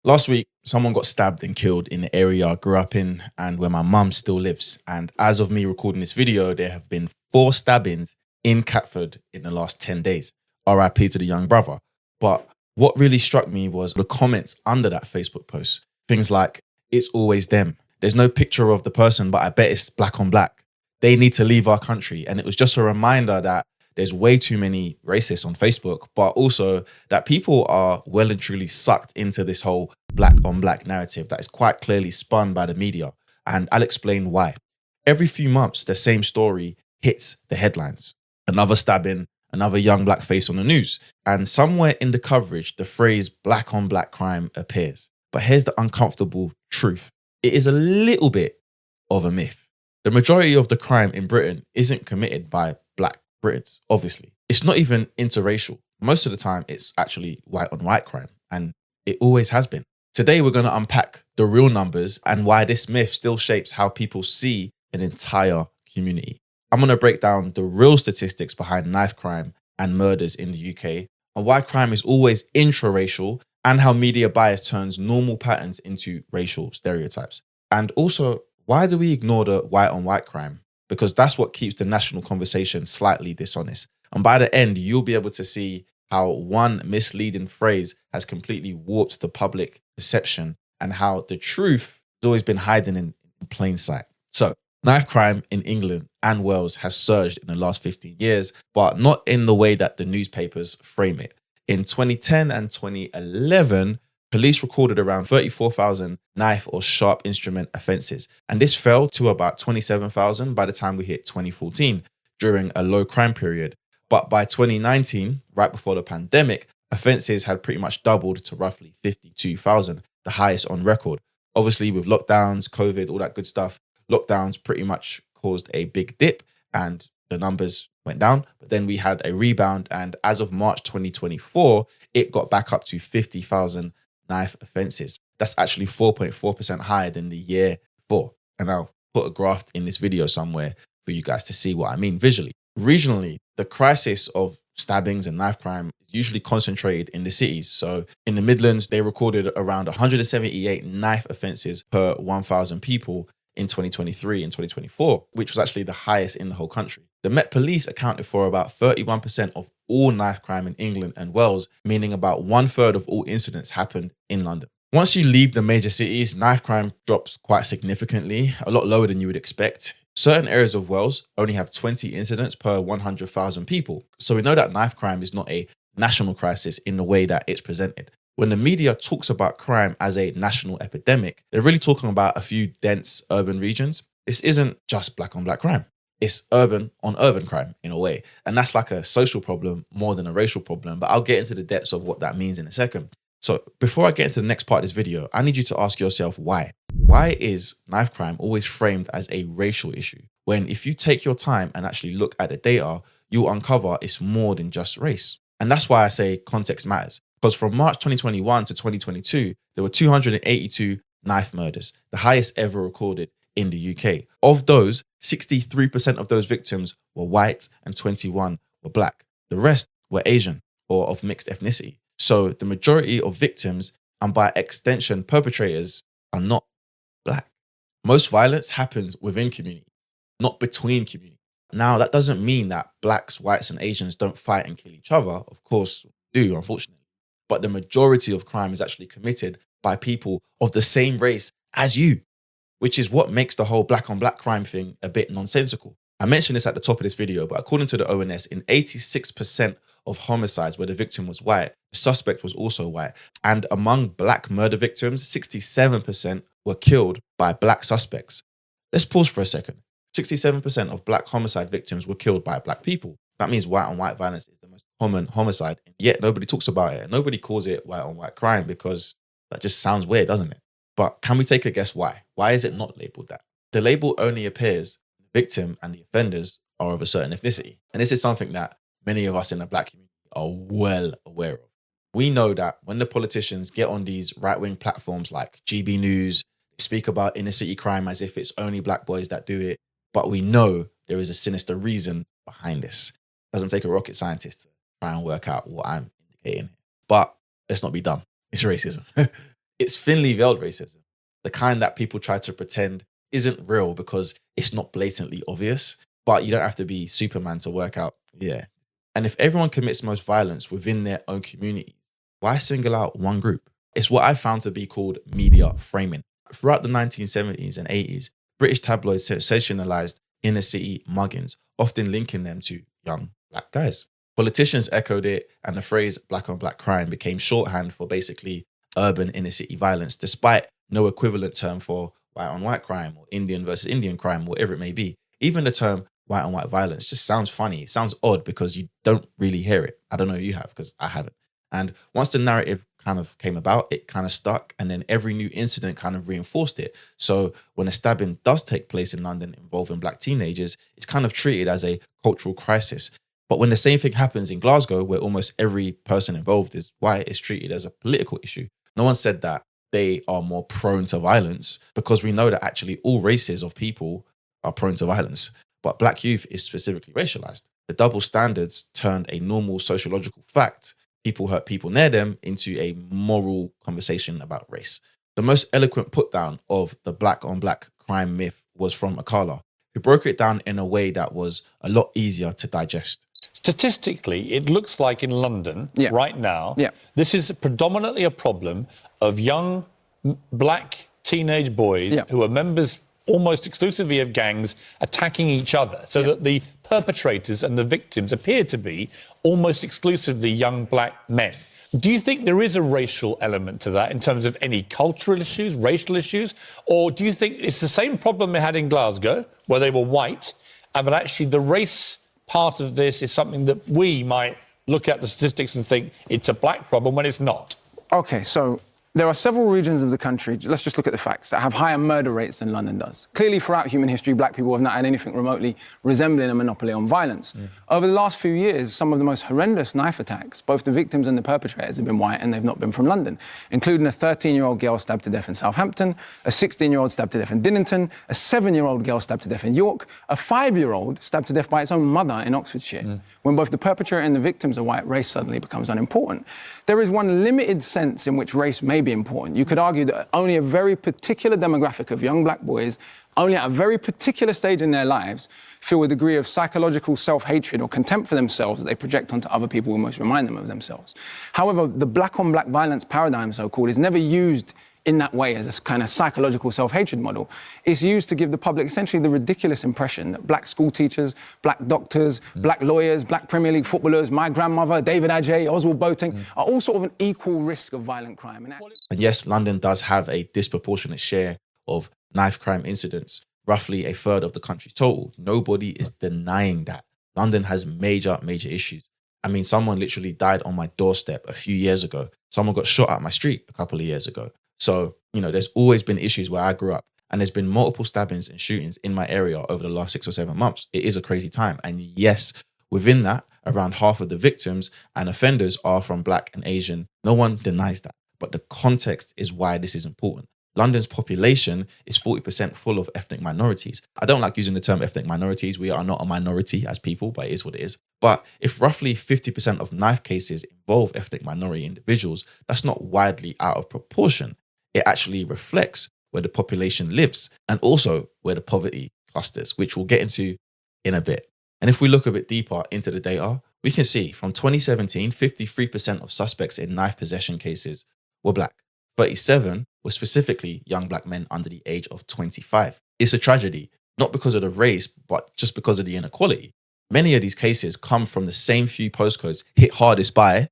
Last week, someone got stabbed and killed in the area I grew up in and where my mum still lives. And as of me recording this video, there have been 4 stabbings in Catford in the last 10 days. RIP to the young brother. But what really struck me was the comments under that Facebook post. Things like, it's always them. There's no picture of the person, but I bet it's black on black. They need to leave our country. And it was just a reminder that there's way too many racists on Facebook, but also that people are well and truly sucked into this whole black on black narrative that is quite clearly spun by the media. And I'll explain why. Every few months, the same story hits the headlines. Another stabbing, another young black face on the news. And somewhere in the coverage, the phrase black on black crime appears. But here's the uncomfortable truth. It is a little bit of a myth. The majority of the crime in Britain isn't committed by black Britons, obviously. It's not even interracial. Most of the time, it's actually white on white crime, and it always has been. Today, we're going to unpack the real numbers and why this myth still shapes how people see an entire community. I'm going to break down the real statistics behind knife crime and murders in the UK, and why crime is always intraracial, and how media bias turns normal patterns into racial stereotypes. And also, why do we ignore the white on white crime? Because that's what keeps the national conversation slightly dishonest. And by the end, you'll be able to see how one misleading phrase has completely warped the public perception and how the truth has always been hiding in plain sight. So, knife crime in England and Wales has surged in the last 15 years, but not in the way that the newspapers frame it. In 2010 and 2011, police recorded around 34,000 knife or sharp instrument offences, and this fell to about 27,000 by the time we hit 2014 during a low crime period. But by 2019, right before the pandemic, offences had pretty much doubled to roughly 52,000, the highest on record. Obviously, with lockdowns, COVID, all that good stuff, lockdowns pretty much caused a big dip and the numbers went down. But then we had a rebound, and as of March 2024, it got back up to 50,000 knife offences. That's actually 4.4% higher than the year before. And I'll put a graph in this video somewhere for you guys to see what I mean visually. Regionally, the crisis of stabbings and knife crime is usually concentrated in the cities. So in the Midlands, they recorded around 178 knife offences per 1,000 people in 2023 and 2024, which was actually the highest in the whole country. The Met Police accounted for about 31% of all knife crime in England and Wales, meaning about 1/3 of all incidents happened in London. Once you leave the major cities, knife crime drops quite significantly, a lot lower than you would expect. Certain areas of Wales only have 20 incidents per 100,000 people. So we know that knife crime is not a national crisis in the way that it's presented. When the media talks about crime as a national epidemic, they're really talking about a few dense urban regions. This isn't just black on black crime. It's urban on urban crime in a way. And that's like a social problem more than a racial problem. But I'll get into the depths of what that means in a second. So before I get into the next part of this video, I need you to ask yourself why. Why is knife crime always framed as a racial issue? When if you take your time and actually look at the data, you'll uncover it's more than just race. And that's why I say context matters. Because from March 2021 to 2022, there were 282 knife murders, the highest ever recorded in the UK. Of those, 63% of those victims were white and 21 were black. The rest were Asian or of mixed ethnicity. So the majority of victims, and by extension perpetrators, are not black. Most violence happens within communities, not between communities. Now, that doesn't mean that blacks, whites, and Asians don't fight and kill each other. Of course, do, unfortunately. But the majority of crime is actually committed by people of the same race as you, which is what makes the whole black on black crime thing a bit nonsensical. I mentioned this at the top of this video, but according to the ONS, in 86% of homicides where the victim was white, the suspect was also white. And among black murder victims, 67% were killed by black suspects. Let's pause for a second. 67% of black homicide victims were killed by black people. That means white on white violence is the most common homicide, yet nobody talks about it. Nobody calls it white on white crime because that just sounds weird, doesn't it? But can we take a guess why? Why is it not labeled that? The label only appears when the victim and the offenders are of a certain ethnicity. And this is something that many of us in the black community are well aware of. We know that when the politicians get on these right-wing platforms like GB News, they speak about inner city crime as if it's only black boys that do it. But we know there is a sinister reason behind this. It doesn't take a rocket scientist to try and work out what I'm indicating here. But let's not be dumb. It's racism. It's thinly veiled racism, the kind that people try to pretend isn't real because it's not blatantly obvious, but you don't have to be Superman to work out. Yeah. And if everyone commits most violence within their own community, why single out one group? It's what I found to be called media framing. Throughout the 1970s and 80s, British tabloids sensationalized inner city muggings, often linking them to young black guys. Politicians echoed it, and the phrase black on black crime became shorthand for basically urban inner city violence, despite no equivalent term for white on white crime or Indian versus Indian crime, whatever it may be. Even the term white on white violence just sounds funny. It sounds odd because you don't really hear it. I don't know if you have, because I haven't. And once the narrative kind of came about, it kind of stuck, and then every new incident kind of reinforced it. So when a stabbing does take place in London involving black teenagers, it's kind of treated as a cultural crisis. But when the same thing happens in Glasgow, where almost every person involved is white, it's treated as a political issue. No one said that they are more prone to violence, because we know that actually all races of people are prone to violence. But black youth is specifically racialized. The double standards turned a normal sociological fact, people hurt people near them, into a moral conversation about race. The most eloquent put down of the black on black crime myth was from Akala, who broke it down in a way that was a lot easier to digest. Statistically, it looks like in London right now, this is predominantly a problem of young black teenage boys who are members almost exclusively of gangs attacking each other, so that the perpetrators and the victims appear to be almost exclusively young black men. Do you think there is a racial element to that in terms of any cultural issues, racial issues? Or do you think it's the same problem they had in Glasgow, where they were white, but actually the race part of this is something that we might look at the statistics and think it's a black problem when it's not? Okay, so there are several regions of the country, let's just look at the facts, that have higher murder rates than London does. Clearly, throughout human history, black people have not had anything remotely resembling a monopoly on violence. Over the last few years, some of the most horrendous knife attacks, both the victims and the perpetrators, have been white, and they've not been from London, including a 13-year-old girl stabbed to death in Southampton, a 16-year-old stabbed to death in Dinnington, a 7-year-old girl stabbed to death in York, a 5-year-old stabbed to death by its own mother in Oxfordshire. When both the perpetrator and the victims are white, race suddenly becomes unimportant. There is one limited sense in which race may be important. You could argue that only a very particular demographic of young black boys, only at a very particular stage in their lives, feel a degree of psychological self-hatred or contempt for themselves that they project onto other people who most remind them of themselves. However, the black-on-black violence paradigm, so-called, is never used in that way as a kind of psychological self-hatred model. It's used to give the public essentially the ridiculous impression that black school teachers, black doctors, black lawyers, black Premier League footballers, my grandmother, David Adjaye, Oswald Boateng, are all sort of an equal risk of violent crime. And yes, London does have a disproportionate share of knife crime incidents, roughly a third of the country's total. Nobody is denying that. London has major issues. I mean, someone literally died on my doorstep a few years ago. Someone got shot at my street a couple of years ago. So, you know, there's always been issues where I grew up, and there's been multiple stabbings and shootings in my area over the last 6 or 7 months. It is a crazy time. And yes, within that, around half of the victims and offenders are from black and Asian. No one denies that. But the context is why this is important. London's population is 40% full of ethnic minorities. I don't like using the term ethnic minorities. We are not a minority as people, but it is what it is. But if roughly 50% of knife cases involve ethnic minority individuals, that's not widely out of proportion. It actually reflects where the population lives and also where the poverty clusters, which we'll get into in a bit. And if we look a bit deeper into the data, we can see from 2017, 53% of suspects in knife possession cases were black. 37 were specifically young black men under the age of 25. It's a tragedy, not because of the race, but just because of the inequality. Many of these cases come from the same few postcodes hit hardest by,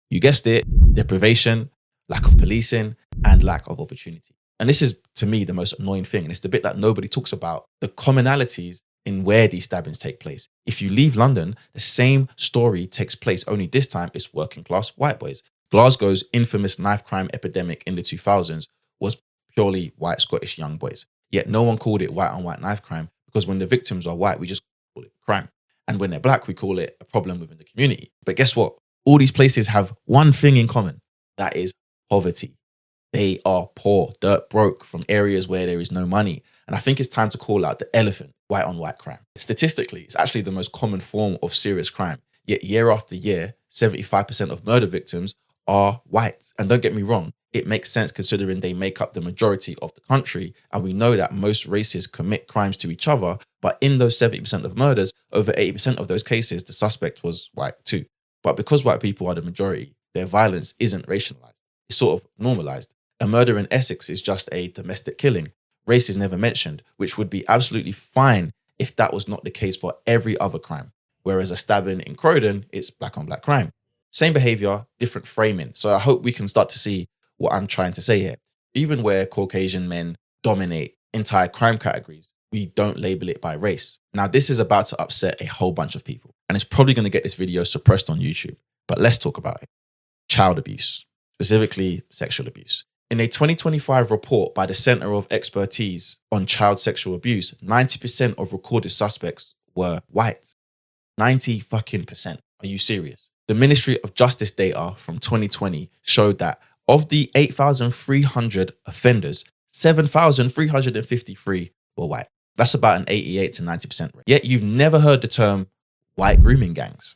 you guessed it, deprivation, lack of policing, and lack of opportunity. And this is, to me, the most annoying thing. And it's the bit that nobody talks about, the commonalities in where these stabbings take place. If you leave London, the same story takes place, only this time it's working class white boys. Glasgow's infamous knife crime epidemic in the 2000s was purely white Scottish young boys. Yet no one called it white on white knife crime, because when the victims are white, we just call it crime. And when they're black, we call it a problem within the community. But guess what? All these places have one thing in common. That is poverty. They are poor, dirt broke, from areas where there is no money. And I think it's time to call out the elephant, white on white crime. Statistically, it's actually the most common form of serious crime. Yet year after year, 75% of murder victims are white. And don't get me wrong, it makes sense considering they make up the majority of the country. And we know that most races commit crimes to each other. But in those 70% of murders, over 80% of those cases, the suspect was white too. But because white people are the majority, their violence isn't racialized. It's sort of normalized. A murder in Essex is just a domestic killing. Race is never mentioned, which would be absolutely fine if that was not the case for every other crime. Whereas a stabbing in Croydon, it's black on black crime. Same behavior, different framing. So I hope we can start to see what I'm trying to say here. Even where Caucasian men dominate entire crime categories, we don't label it by race. Now, this is about to upset a whole bunch of people, and it's probably going to get this video suppressed on YouTube. But let's talk about it. Child abuse, specifically sexual abuse. In a 2025 report by the Center of Expertise on Child Sexual Abuse, 90% of recorded suspects were white. 90%. Are you serious? The Ministry of Justice data from 2020 showed that of the 8,300 offenders, 7,353 were white. That's about an 88 to 90% rate. Yet you've never heard the term white grooming gangs.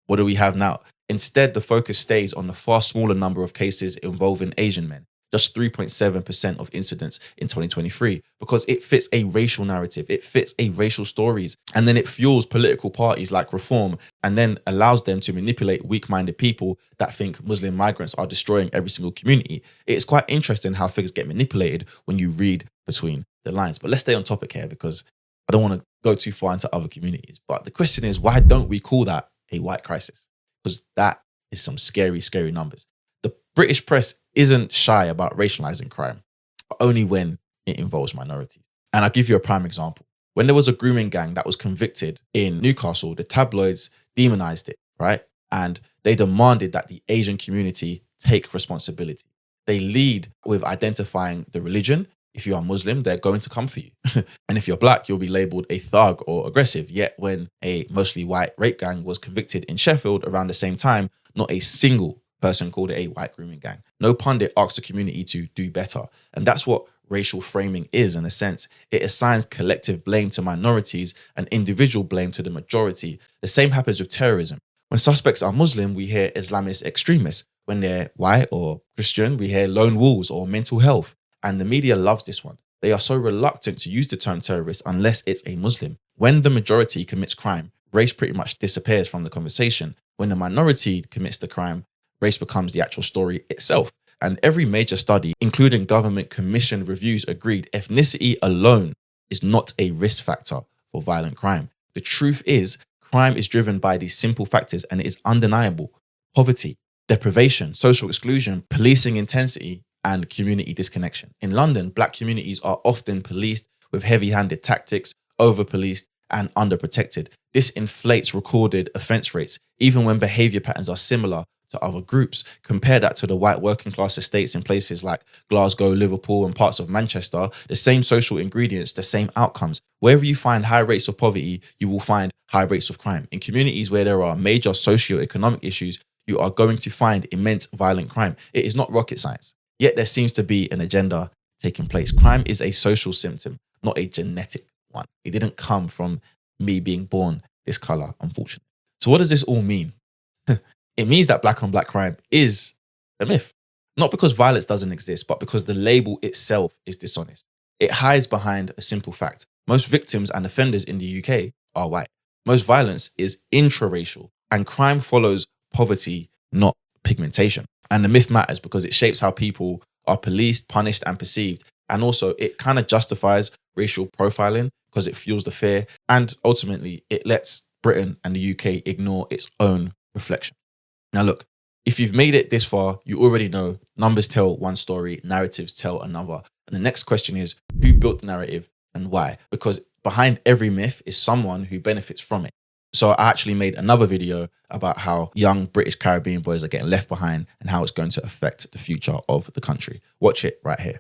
What do we have now? Instead, the focus stays on the far smaller number of cases involving Asian men, just 3.7% of incidents in 2023, because it fits a racial narrative, it fits a racial stories, and then it fuels political parties like Reform, and then allows them to manipulate weak-minded people that think Muslim migrants are destroying every single community. It's quite interesting how figures get manipulated when you read between the lines. But let's stay on topic here because I don't want to go too far into other communities. But the question is, why don't we call that a white crisis? Because that is some scary, scary numbers. The British press isn't shy about racializing crime, but only when it involves minorities. And I'll give you a prime example. When there was a grooming gang that was convicted in Newcastle, the tabloids demonized it, right? And they demanded that the Asian community take responsibility. They lead with identifying the religion. If you are Muslim, they're going to come for you. And if you're black, you'll be labeled a thug or aggressive. Yet when a mostly white rape gang was convicted in Sheffield around the same time, not a single person called it a white grooming gang. No pundit asked the community to do better. And that's what racial framing is, in a sense. It assigns collective blame to minorities and individual blame to the majority. The same happens with terrorism. When suspects are Muslim, we hear Islamist extremists. When they're white or Christian, we hear lone wolves or mental health. And the media loves this one. They are so reluctant to use the term terrorist unless it's a Muslim. When the majority commits crime, race pretty much disappears from the conversation. When the minority commits the crime, race becomes the actual story itself. And every major study, including government commissioned reviews, agreed ethnicity alone is not a risk factor for violent crime. The truth is, crime is driven by these simple factors and it is undeniable. Poverty, deprivation, social exclusion, policing intensity, and community disconnection. In London, black communities are often policed with heavy-handed tactics, over-policed, and underprotected. This inflates recorded offence rates, even when behaviour patterns are similar to other groups. Compare that to the white working class estates in places like Glasgow, Liverpool, and parts of Manchester. The same social ingredients, the same outcomes. Wherever you find high rates of poverty, you will find high rates of crime. In communities where there are major socio-economic issues, you are going to find immense violent crime. It is not rocket science. Yet there seems to be an agenda taking place. Crime is a social symptom, not a genetic one. It didn't come from me being born this color, unfortunately. So what does this all mean? It means that black on black crime is a myth. Not because violence doesn't exist, but because the label itself is dishonest. It hides behind a simple fact. Most victims and offenders in the UK are white. Most violence is intraracial, and crime follows poverty, not pigmentation. And the myth matters because it shapes how people are policed, punished, and perceived. And also, it kind of justifies racial profiling because it fuels the fear. And ultimately, it lets Britain and the UK ignore its own reflection. Now, look, if you've made it this far, you already know numbers tell one story, narratives tell another. And the next question is, who built the narrative and why? Because behind every myth is someone who benefits from it. So I actually made another video about how young British Caribbean boys are getting left behind and how it's going to affect the future of the country. Watch it right here.